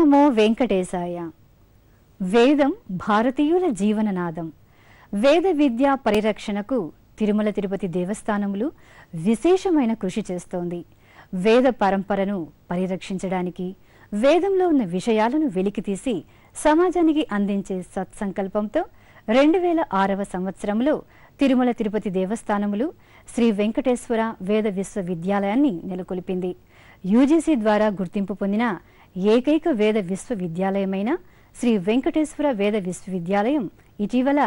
నమో వెంకటేశాయ. వేదం భారతీయుల జీవననాదం. వేద విద్యా పరిరక్షణకు తిరుమల తిరుపతి దేవస్థానములు విశేషమైన కృషి చేస్తోంది. వేద పరంపరను పరిరక్షించడానికి, వేదంలో ఉన్న విషయాలను వెలికితీసి సమాజానికి అందించే సత్సంకల్పంతో 2006వ సంవత్సరంలో తిరుమల తిరుపతి దేవస్థానములు శ్రీ వెంకటేశ్వర వేద విశ్వవిద్యాలయాన్ని నెలకొల్పింది. యూజీసీ ద్వారా గుర్తింపు పొందిన ఏకైక వేద విశ్వవిద్యాలయమైన శ్రీ వెంకటేశ్వర వేద విశ్వవిద్యాలయం ఇటీవల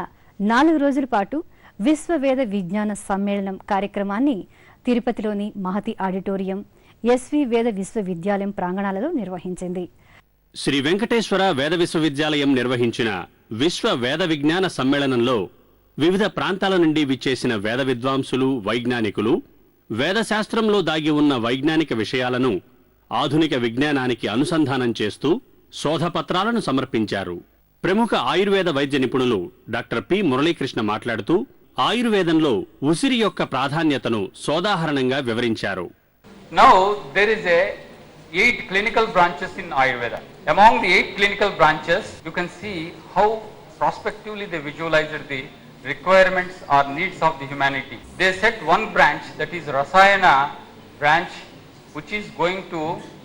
4 రోజుల పాటు విశ్వవేద విజ్ఞాన సమ్మేళనం కార్యక్రమాన్ని తిరుపతిలోని మహతి ఆడిటోరియం, ఎస్వి వేద విశ్వవిద్యాలయం ప్రాంగణాలలో నిర్వహించింది. శ్రీ వెంకటేశ్వర వేద విశ్వవిద్యాలయం నిర్వహించిన విశ్వ వేద విజ్ఞాన సమ్మేళనంలో వివిధ ప్రాంతాల నుండి విచ్చేసిన వేద విద్వాంసులు, వైజ్ఞానికులు వేదశాస్త్రంలో దాగి ఉన్న వైజ్ఞానిక విషయాలను ఆధునిక విజ్ఞానానికి అనుసంధానం చేస్తూ శోధపత్రాలను సమర్పించారు. ప్రముఖ ఆయుర్వేద వైద్య నిపుణులు డాక్టర్ పి మురళీకృష్ణ మాట్లాడుతూ ఆయుర్వేదంలో ఉసిరి యొక్క ప్రాధాన్యతను సోదాహరణంగా వివరించారు. Now there is 8 clinical branches in Ayurveda. Among the 8 clinical branches, you can see how prospectively they visualized the requirements or needs of the humanity. They set one branch, that is Rasayana branch, which is going to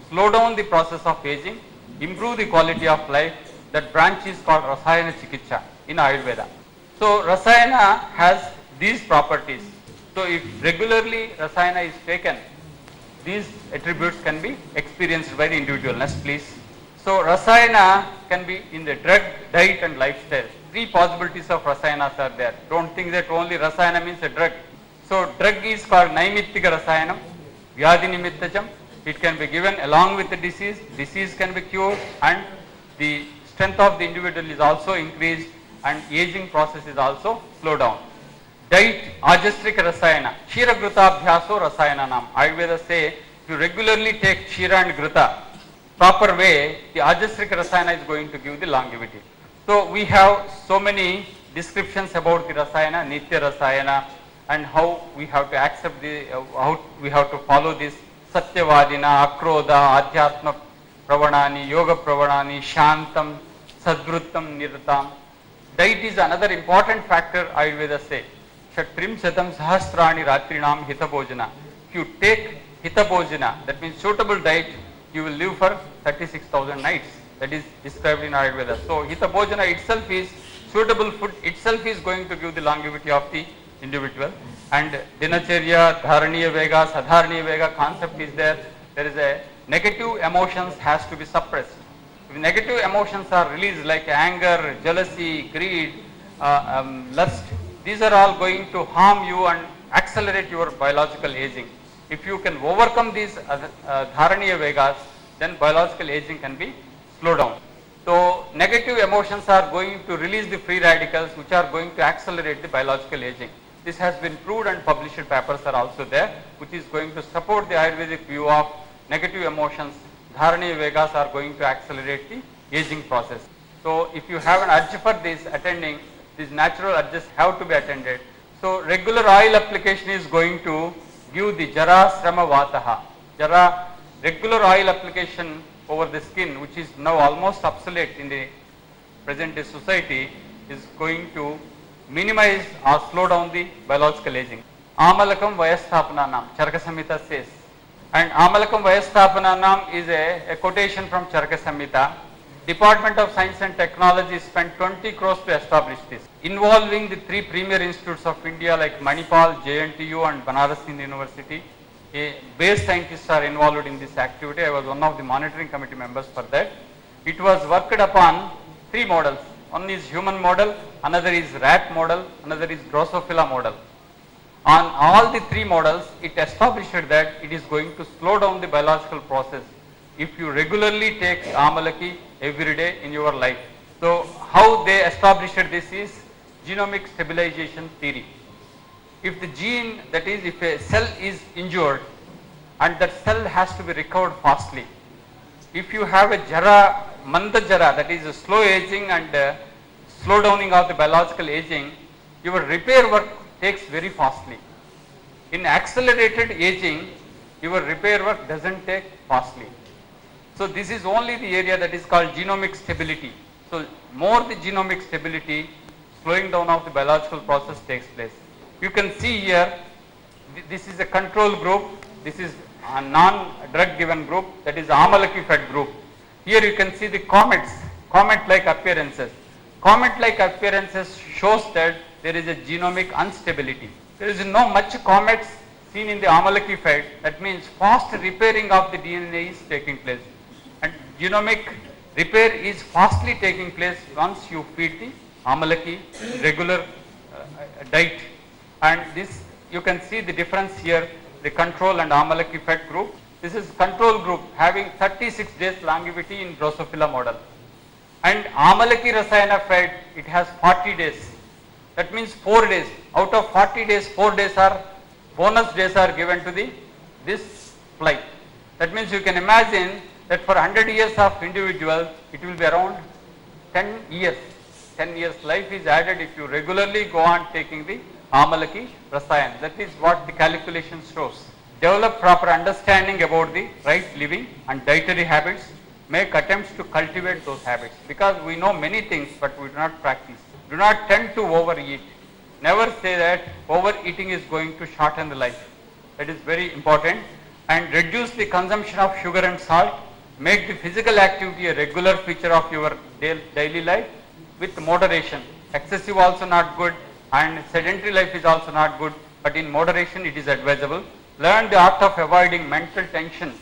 slow down the process of aging, improve the quality of life. That branch is called Rasayana Chikitsa in Ayurveda. So Rasayana has these properties. So if regularly Rasayana is taken, these attributes can be experienced by the individual. Next please. So Rasayana can be in the drug, diet and lifestyle. 3 possibilities of Rasayanas are there. Don't think that only Rasayana means a drug. So drug is called Naimittika Rasayanam, Vyadhi Nimittajam. It can be given along with the disease. Disease can be cured and the strength of the individual is also increased and aging process is also slowed down. Diet, Ajastrika Rasayana, Kshira Gruta Abhyaso Rasayana Nam. Ayurveda say if you regularly take Kshira and Gruta proper way, the Ajastrika Rasayana is going to give the longevity. So we have so many descriptions about the Rasayana, Nitya Rasayana, and how we have to accept the, how we have to follow this Satyavadina, Akrodha, Adhyatma Pravanani, Yoga Pravanani, Shantam, Sadvrutam, Nirtam. Diet is another important factor Ayurveda say. Shatrim Satam Sahasrani Ratrinam Hitabhojana. If you take Hitabhojana, that means suitable diet, you will live for 36,000 nights. That is described in Ayurveda. So Hitabhojana itself is suitable food itself is going to give the longevity of the individual. And Dinacharya, Dharaniya Vega, Sadharaniya Vega concept is there. There is a negative emotions has to be suppressed. If negative emotions are released like anger, jealousy, greed, lust, these are all going to harm you and accelerate your biological aging. If you can overcome these Dharaniya Vegas, then biological aging can be slowed down. So negative emotions are going to release the free radicals which are going to accelerate the biological aging. This has been proved and published papers are also there which is going to support the Ayurvedic view of negative emotions. Dharaniya Vegas are going to accelerate the aging process. So if you have an urge for this attending, these natural urges have to be attended. So regular oil application is going to give the Jara Srama Vataha. Jara, regular oil application over the skin which is now almost obsolete in the present day society is going to minimize or slow down the biological aging. Amalakam Vayasthapananam, Charaka Samhita says. And Amalakam Vayasthapananam is a quotation from Charaka Samhita. Department of Science and Technology spent 20 crores to establish this, involving the 3 premier institutes of India like Manipal, JNTU and Banaras Hind University. Base scientists are involved in this activity. I was one of the monitoring committee members for that. It was worked upon 3 models. One is human model, another is rat model, another is Drosophila model. On all the 3 models, it established that it is going to slow down the biological process if you regularly take Amalaki every day in your life. So how they established this is genomic stabilization theory. If the gene, that is if a cell is injured and that cell has to be recovered fastly. If you have a Jara, Manda Jara, that is a slow aging and slow downing of the biological aging, your repair work takes very fastly. In accelerated aging, your repair work doesn't take fastly. So this is only the area that is called genomic stability. So more the genomic stability, slowing down of the biological process takes place. You can see here, this is a control group, this is a non-drug given group, that is Amalaki fed group. Here you can see the comet-like appearances. Comet-like appearances shows that there is a genomic instability. There is no much comets seen in the Amalaki fed. That means fast repairing of the DNA is taking place. And genomic repair is fastly taking place once you feed the Amalaki regular diet. And this, you can see the difference here, the control and Amalaki fed group. This is control group having 36 days longevity in Drosophila model. And Amalaki Rasayana fed, it has 40 days. That means 4 days. Out of 40 days, 4 days are, bonus days are given to this flight. That means you can imagine that for 100 years of individual, it will be around 10 years. 10 years life is added if you regularly go on taking the Amalaki Rasayan. That is what the calculation shows. Develop proper understanding about the right living and dietary habits. Make attempts to cultivate those habits, because we know many things but we do not practice. Do not tend to overeat. Never say that overeating is going to shorten the life. That is very important. And reduce the consumption of sugar and salt. Make the physical activity a regular feature of your daily life with moderation. Excessive also not good, and sedentary life is also not good, but in moderation it is advisable. Learn the art of avoiding mental tension.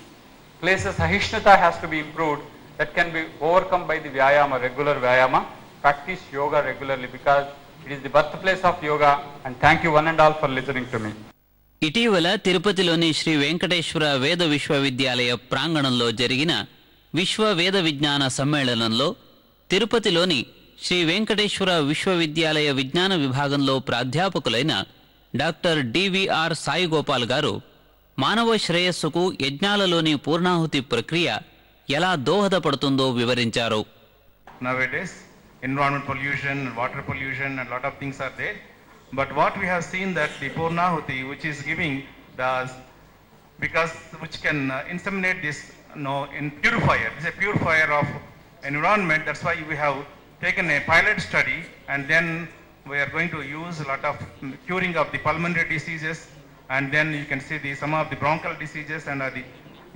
Places Sahishnata has to be improved. That can be overcome by the Vyayama, regular Vyayama. Practice yoga regularly, because it is the birthplace of yoga. And thank you one and all for listening to me. ఇటీవల తిరుపతిలోని శ్రీ వెంకటేశ్వర వేద విశ్వవిద్యాలయ ప్రాంగణంలో జరిగిన విశ్వ వేద విజ్ఞాన సమ్మేళనంలో తిరుపతిలోని శ్రీ వెంకటేశ్వర విశ్వవిద్యాలయ విజ్ఞాన విభాగంలో ప్రాధ్యాపకులైన డాక్టర్ డివిఆర్ సాయి గోపాల్ గారు మానవ శ్రేయస్సుకు యజ్ఞాలలోని పూర్ణాహుతి ప్రక్రియ ఎలా దోహదపడుతుందో వివరించారు. Nowadays, environment pollution, water pollution, and lot of things are there. But what we have seen that the Purnahuti, which is giving the, because which can inseminate this, in purifier. It's a purifier of environment. That's why we have taken a pilot study, and then we are going to use a lot of curing of the pulmonary diseases, and then you can see some of the bronchial diseases, and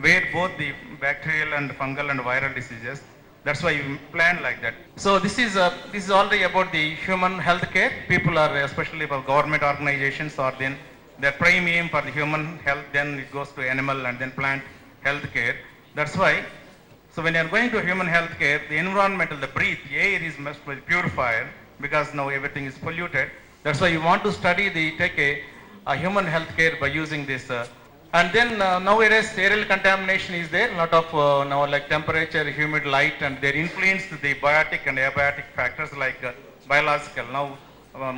where both the bacterial and fungal and viral diseases. That's why you plan like that. So this is already about the human health care. People are, especially about government organizations, or then their prime aim for the human health, then it goes to animal and then plant health care. That's why, so when you are going to human health care, the environmental, the breath, the air is must be purified, because now everything is polluted. That's why you want to study take a human health care by using this. And then nowadays aerial contamination is there, a lot of now like temperature, humid light, and they influence the biotic and abiotic factors like biological. Now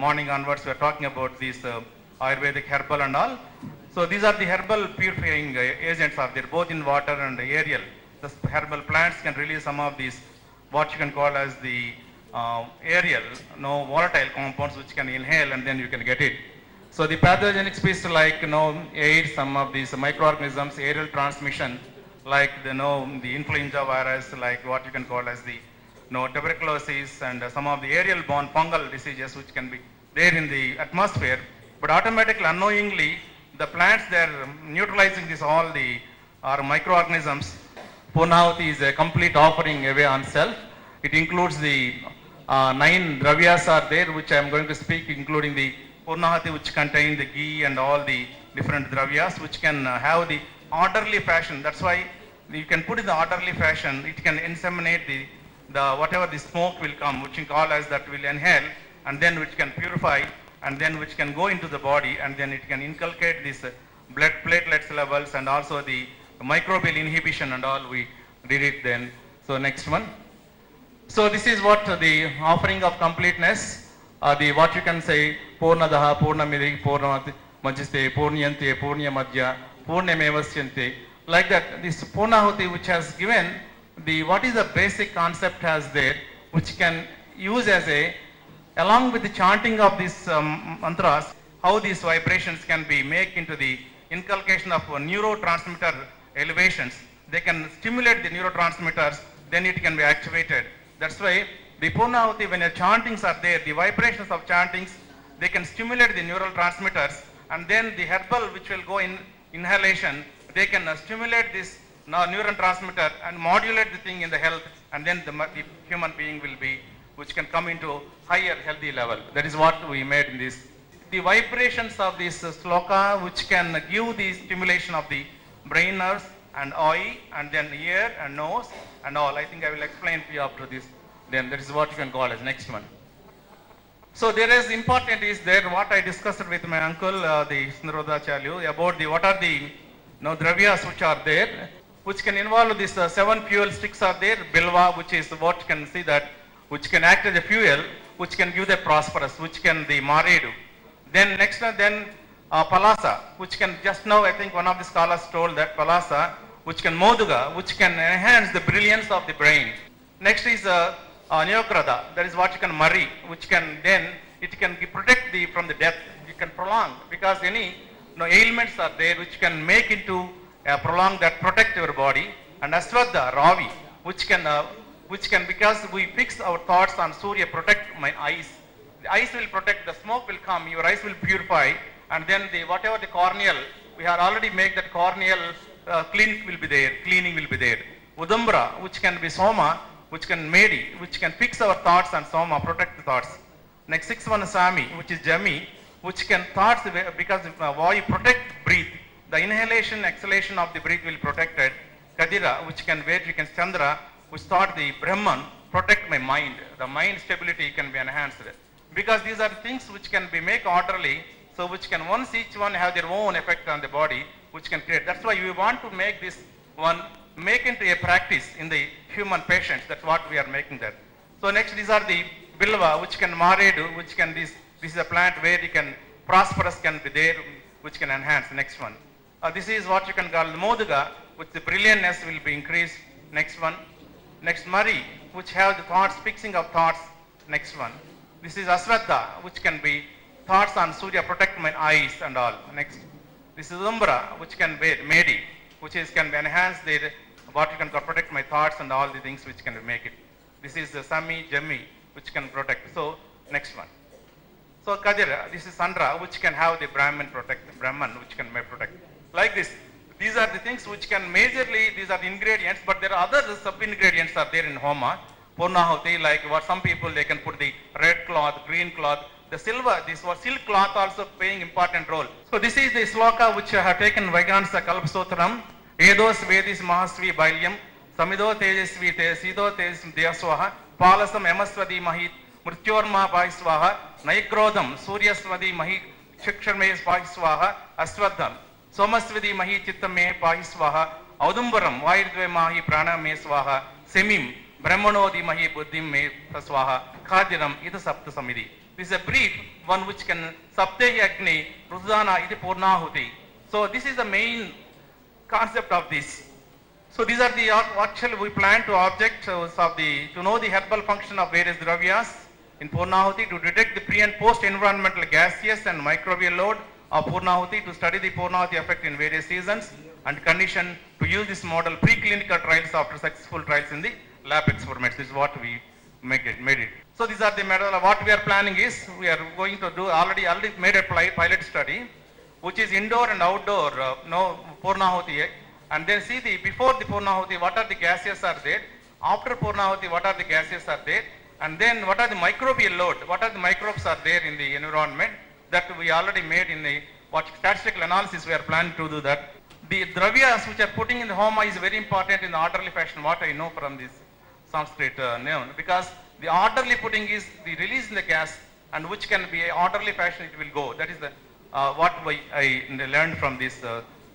morning onwards we are talking about these Ayurvedic herbal and all. So these are the herbal purifying agents are there, both in water and aerial. The herbal plants can release some of these, what you can call as the aerial, volatile compounds which can inhale, and then you can get it. So the pathogenic species like AIDS, some of these microorganisms, aerial transmission, like the influenza virus, like what you can call as the tuberculosis, and some of the aerial borne fungal diseases which can be there in the atmosphere. But automatically, unknowingly, the plants, they are neutralizing this all the microorganisms. Purnahuti is a complete offering away on self. It includes the 9 dravyas are there, which I am going to speak, including the Purnahuti, which contain the ghee and all the different dravyas, which can have the orderly fashion. That's why you can put in the orderly fashion. It can inseminate the whatever the smoke will come, which you call as that will inhale, and then which can purify, and then which can go into the body, and then it can inculcate this blood platelets levels, and also the microbial inhibition and all. We did it then. So next one. So this is what the offering of completeness. What you can say, Purnadaha, Purnamidi, Purnamajiste, Purniyante, Purniyamadhya, Purnamevasyante. Like that, this Purnahuti which has given what is the basic concept has there, which can use as along with the chanting of these mantras, how these vibrations can be made into the inculcation of neurotransmitter elevations. they can stimulate the neurotransmitters, then it can be activated. That's why the Purnahuti, when the chantings are there, the vibrations of chantings, they can stimulate the neural transmitters, and then the herbal which will go in inhalation, they can stimulate this neuron transmitter and modulate the thing in the health, and then the human being will be, which can come into higher healthy level. That is what we made in this. The vibrations of this sloka, which can give the stimulation of the brain nerves and eye, and then ear and nose and all. I think I will explain to you after this. Then that is what you can call as next one. So there is important is there what I discussed with my uncle, the Sundarodacharya, about the what are the dravyas which are there, which can involve this 7 fuel sticks are there, bilva, which is what can see that, which can act as a fuel, which can give the prosperous, which can the maredu. Then next then palasa, which can just now I think one of the scholars told that palasa, which can moduga, which can enhance the brilliance of the brain. Next is neokrada, that is what you can marry, which can then it can protect the from the death. You can prolong because any ailments are there which can make into prolong that protect your body. And aswadha, ravi, which can because we fix our thoughts on Surya, protect my eyes. The eyes will protect, the smoke will come, your eyes will purify, and then the whatever the corneal, we have already made that corneal clinic will be there, cleaning will be there. Udambra, which can be soma, which can medi, which can fix our thoughts, and soma, protect the thoughts. Next 6 Sami, which is Jami, which can thoughts because vayu protect breathe. The inhalation, exhalation of the breath will protect it. Kadira, which can wait, you can Chandra, which thought the Brahman, protect my mind. The mind stability can be enhanced. Because these are things which can be make orderly, so which can once each one have their own effect on the body, which can create. That's why we want to make this one, make into a practice in the human patients. That's what we are making that. So next, these are the bilva, which can maredu, which can this is a plant where you can prosperous can be there, which can enhance. Next one. This is what you can call the moduga, which the brilliantness will be increased. Next one. Next mari, which have the thoughts, fixing of thoughts. Next one. This is aswadha, which can be thoughts on Surya, protect my eyes and all. Next. This is umbra, which can be medi, which is can be enhance the what you can call protect my thoughts and all the things which can make it. This is the Sami, Jami, which can protect. So next one. So Kadira, this is Sandra, which can have the Brahman protect, Brahman, which can protect. Like this. These are the things which can majorly, these are the ingredients, but there are other sub-ingredients are there in Homa. Purnahuti, like what some people, they can put the red cloth, green cloth, the silver, this was silk cloth also playing important role. So this is the sloka which I have taken Vaigansa Kalpasutram, Edos Vedis Mahasvi Bailyam, Samido Tejasvi Sido Tejas Deyaswaha, Palasam Emaswadi Mahit, Murtyorma Paiswaha, Naikrodam, Suryaswadi Mahit, Shiksharme Paiswaha, Aswadam, Somaswadi Mahi Chittame Paiswaha, Audumbaram, Vaidve Mahi Prana Me Swaha, Semim, Brahmanodi Mahi Buddhim Me Swaha, Khadiram, Ita Sapta Samidi. This is a brief one which can Saptehi Agni, Rudana, Iti Purnahuti. So this is the main concept of this. So these are the actually we plan to objects of the to know the herbal function of various dravyas in Purnahuti, to detect the pre and post environmental gaseous and microbial load of Purnahuti, to study the Purnahuti effect in various seasons and condition to use this model preclinical trials after successful trials in the lab experiments. This is what we made it. So these are the model. What we are planning is we are going to do already made a pilot study, which is indoor and outdoor Purnahuti, and then see the before the Purnahuti what are the gases are there, after Purnahuti what are the gases are there, and then what are the microbial load, what are the microbes are there in the environment, that we already made in the statistical analysis. We are planning to do that. The dravyas which are putting in the Homa is very important in the orderly fashion, what I know from this Sanskrit name, because the orderly putting is the release in the gas, and which can be a orderly fashion it will go. That is the what I learned from this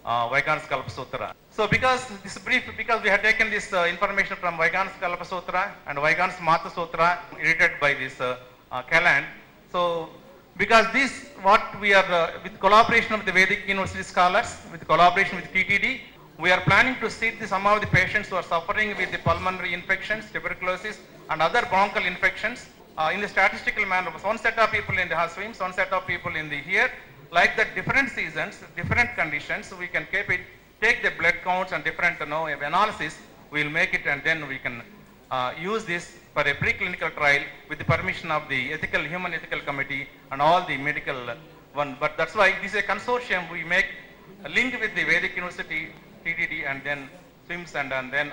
Vaigansa Kalpasutra. So because this brief, because we have taken this information from Vaigansa Kalpasutra and Vaigansa Mata Sutra edited by this Callan. So because this what we are with collaboration of the Vedic University scholars, with collaboration with TTD, we are planning to see some of the patients who are suffering with the pulmonary infections, tuberculosis and other bronchial infections in the statistical manner. One set of people in the hospitals, one set of people in the here, like the different seasons, different conditions, we can take the blood counts and different analysis, we will make it, and then we can use this for a preclinical trial with the permission of the human ethical committee and all the medical one. But that's why this is a consortium. We make a link with the Vedic University, TDD, and then SWIMS, and then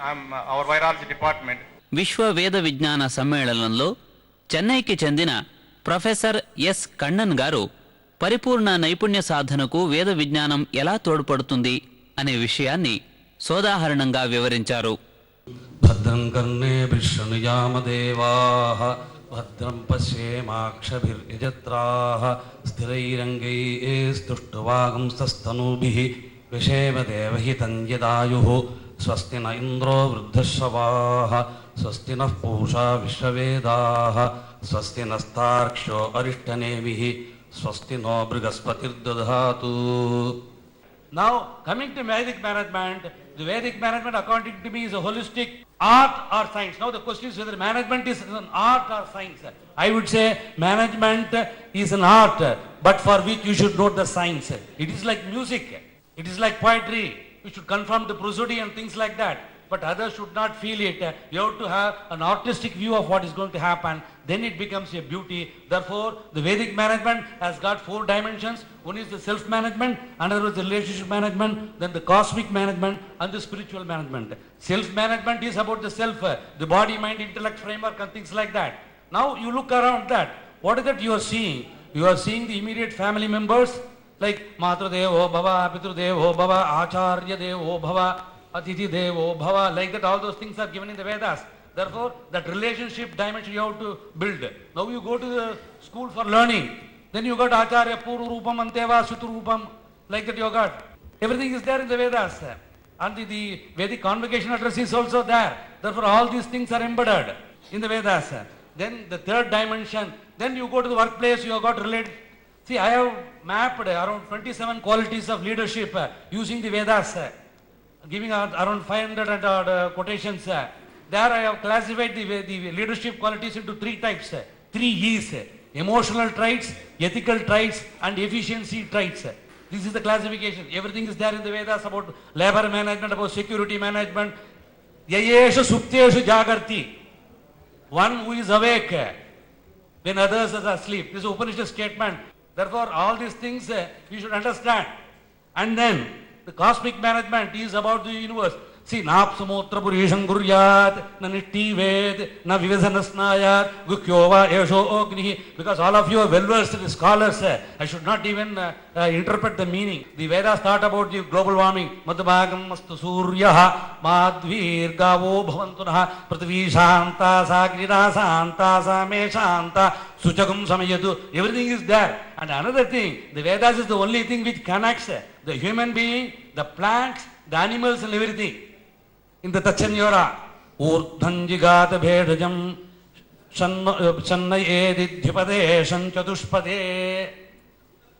our virology department. విశ్వ వేద విజ్ఞాన సమ్మేళనంలో చెన్నైకి చెందిన professor S కണ്ണన్ గారు పరిపూర్ణ నైపుణ్య సాధనకు వేద విజ్ఞానం ఎలా తోడ్పడుతుంది అనే విషయాన్ని సోదాహరణంగా వివరించారు. భద్రం కర్ణేభిః శృణుయామదేవాః భద్రం పశ్యేమాక్షభిర్యజత్రాః స్థిరైరంగైస్తుష్టువాగుంస్తనూభిః విషేమ దేవహితం యదాయుః స్వస్తి న ఇంద్రో వృద్ధశ్రవాః స్వస్తి నః పూషా విశ్వవేదాః స్వస్తి నస్తార్క్ష్యో అరిష్టనేమిః స్వస్తి no బృహస్పతిర్దధాతు. Now, coming to Vedic management, the Vedic management, according to me, is a holistic art or science. Now, the question is whether management is an art or science. I would say management is an art, but for which you should know the science. It is like music. It is like poetry. You should confirm the prosody and things like that. But others should not feel it. You have to have an artistic view of what is going to happen. Then it becomes a beauty. Therefore, the Vedic management has got 4 dimensions. One is the self-management, another is the relationship management, then the cosmic management, and the spiritual management. Self-management is about the self, the body, mind, intellect framework, and things like that. Now you look around that. What is that you are seeing? You are seeing the immediate family members like Matrudevo Bhava, Pitrudevo Bhava, Acharya Devo Bhava, Atithi Devo Bhava, like that. All those things are given in the Vedas. Therefore, that relationship dimension you have to build. Now you go to the school for learning. Then you got Acharya, Puru Rupam, Anteva, Sutu Rupam, like that you got. Everything is there in the Vedas. And the Vedic convocation address is also there. Therefore, all these things are embedded in the Vedas. Then the third dimension, then you go to the workplace, you have got related. See, I have mapped around 27 qualities of leadership using the Vedas, giving out around 500 quotations. There I have classified the leadership qualities into 3 types, 3 E's. Emotional traits, ethical traits, and efficiency traits. This is the classification. Everything is there in the Vedas about labor management, about security management. Yayesha supteshu jagarti. One who is awake when others are asleep. This is Upanishad statement. Therefore, all these things you should understand. And then, the cosmic management is about the universe. See, Napsamotra Purisham Guryat, Naniti Ved, Na Vivasanasnayat, Gukyova, Yesho Ogni, because all of you are well versed in scholars. I should not even interpret the meaning. The Vedas thought about the global warming. Madhvagam Mastu Suryaha, Madhvir Gavo Bhavantunah, Prithvi Shanta, Sagrina Santa, Same Shanta, Suchagam Samayatu. Everything is there. And another thing, the Vedas is the only thing which connects the human being, the plants, the animals, and everything. In the Tachanyora, Urdhanjigata Bhedajam, Shannayedi Dhyupade, Shanchatushpade.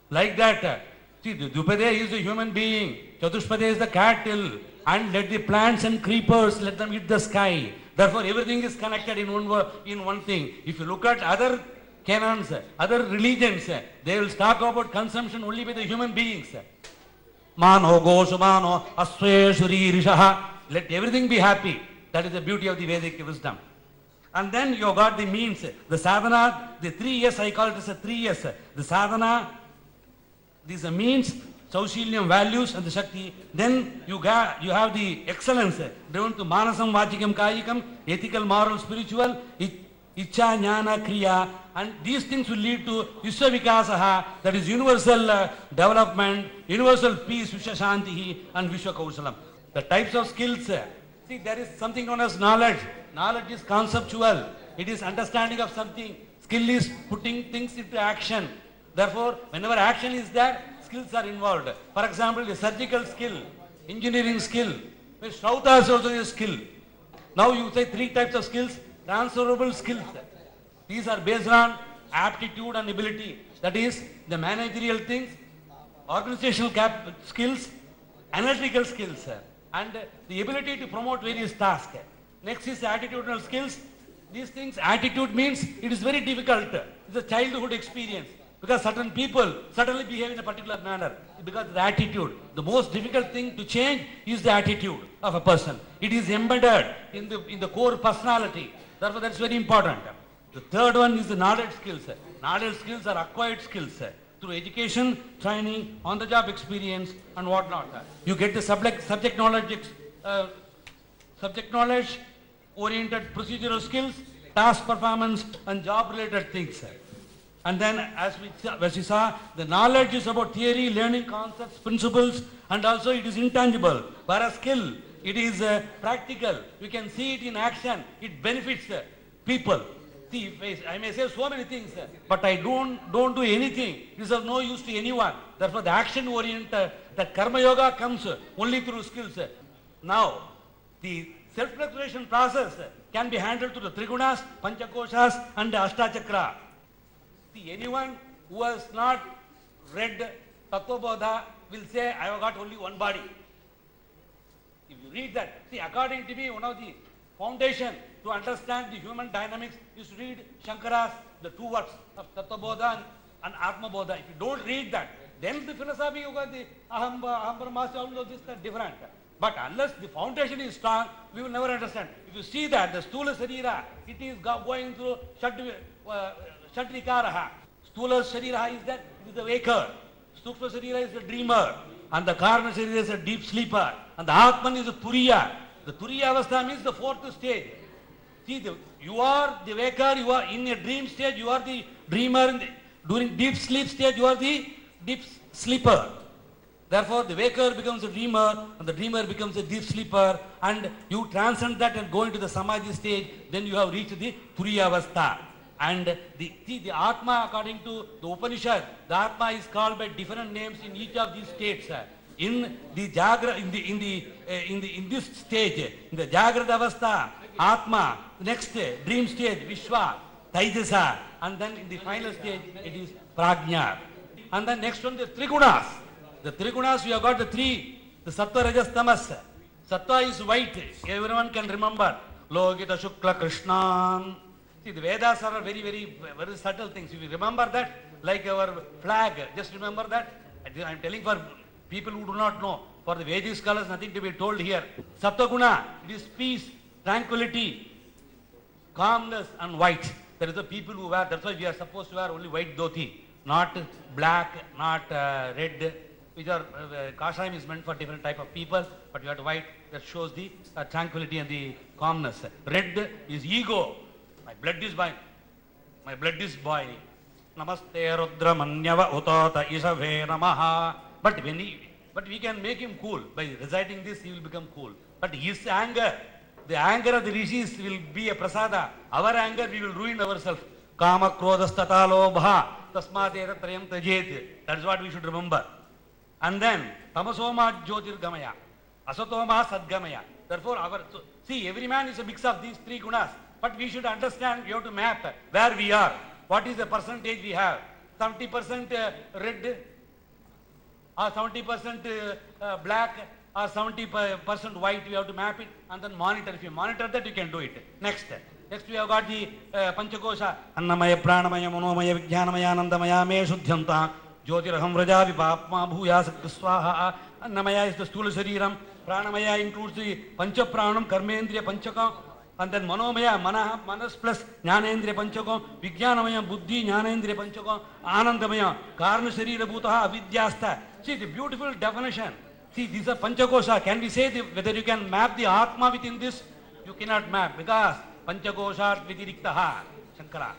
Like that. See, the Dhyupade is the human being, Chatushpade is the cattle, and let the plants and creepers, let them eat the sky. Therefore, everything is connected in one thing. If you look at other canons, other religions, they will talk about consumption only by the human beings. Mano Goshu Mano Asweshuri Rishaha. Let everything be happy. That is the beauty of the Vedic wisdom. And then you got the means, the sadhana, the 3 S's, I call it as a 3 S's. The sadhana, these are means, Saushiliam values and the Shakti. Then you have the excellence, driven to Manasam, Vachikam, Kayikam, ethical, moral, spiritual, Icha, Jnana, Kriya. And these things will lead to Vishwavikasaha, that is universal development, universal peace, Vishwashantihi, and Vishwakausalam. The types of skills, see, there is something known as knowledge. Knowledge is conceptual. It is understanding of something. Skill is putting things into action. Therefore, whenever action is there, skills are involved. For example, the surgical skill, engineering skill, Shauta is also a skill. Now you say 3 types of skills, transferable skills. These are based on aptitude and ability. That is, the managerial things, organizational skills, analytical skills, and the ability to promote various tasks. Next is attitudinal skills. These things, attitude means it is very difficult. It's a childhood experience. Because certain people suddenly behave in a particular manner because of the attitude. The most difficult thing to change is the attitude of a person. It is embedded in the core personality. Therefore, that's very important. The third one is the knowledge skills. Knowledge skills are acquired skills through education, training, on-the-job experience, and whatnot. You get the subject knowledge, oriented procedural skills, task performance, and job-related things. And then, as we saw, the knowledge is about theory, learning concepts, principles, and also it is intangible. Whereas skill, it is practical. You can see it in action. It benefits people. See, I may say so many things, but I don't do anything. It is of no use to anyone. Therefore, the action-oriented, that karma yoga comes only through skills. Now, the self-exploration process can be handled through the Trigunas, Panchakoshas, and the Ashtachakra. See, anyone who has not read Tattvabodha will say, I have got only one body. If you read that, see, according to me, one of the foundation to understand the human dynamics is to read Shankara's, the two works of Tattvabodha and Atmabodha. If you don't read that, then the philosophy you got the Aham Brahmasya, all of this are different. But unless the foundation is strong, we will never understand. If you see that, the Stula Sarira, it is going through Shatvikaraha. Stula Sarira is that, it is the waker. Sukshma Sarira is the dreamer. And the Karna Sarira is a deep sleeper. And the Atman is the Turiya. The Turiya Avastha means the fourth stage. See, you are the waker, you are in a dream stage, you are the dreamer. During deep sleep stage, you are the deep sleeper. Therefore, the waker becomes a dreamer, and the dreamer becomes a deep sleeper, and you transcend that and go into the Samadhi stage, then you have reached the Turiya Avastha. And the Atma, according to the Upanishad, the Atma is called by different names in each of these states. In the Jagra, in this stage, in the Jagrata Avastha, Atma, next dream stage, Vishwa, Taijasa, and then in the final stage, it is Prajna. And then next one, the Trigunas. The Trigunas, we have got the three, the Sattva, Rajas, Tamas. Sattva is white, everyone can remember. Logita, Shukla, Krishnan. See, the Vedas are very, very, very subtle things. If you remember that, like our flag, just remember that. I am telling for people who do not know. For the Vedic scholars, nothing to be told here. Sattva Guna, it is peace, tranquility, calmness, and white. There is the people who wear, that's why we are supposed to wear only white dhoti, not black, not red, which are, Kashayam is meant for different type of people, but you have white, that shows the tranquility and the calmness. Red is ego. My blood is boiling. Namaste Rudra Manyava Utata Isave Namaha. But we can make him cool. By reciting this, he will become cool. But his anger, the anger of the rishis will be a prasada. Our anger, we will ruin ourselves. Kama Krodhas Tata Lobha Tasmat Etatrayam Tajet. That is what we should remember. And then Tamasoma Jyotirgamaya, Asatoma Sadgamaya. Therefore, see, every man is a mix of these three gunas. But we should understand, we have to map where we are. What is the percentage we have? 70% red, or 70% black, or 70% white. We have to map it and then monitor. If you monitor that, you can do it. Next we have got the Panchakosha. Annamaya, Pranamaya, Manomaya, Vijnanamaya, Anandamaya, Me Shuddhyanta, Jyotiraham Vraja Vipapma Bhuya Saktaswaha. Annamaya is the Stula Sariram. Pranamaya includes the Pancha Pranam, Karmendriya Panchakam. And then Manomaya, Manas plus Jnanendriya Panchakam, Vijnanamaya, Buddhi, Jnanendriya Panchakam, Anandamaya, Karna Sharira Bhutaha, Avidyasta. See the beautiful definition. See, these are Panchakosha. Can we say whether you can map the Atma within this? You cannot map because Panchakosha Vidiriktaha, Shankara.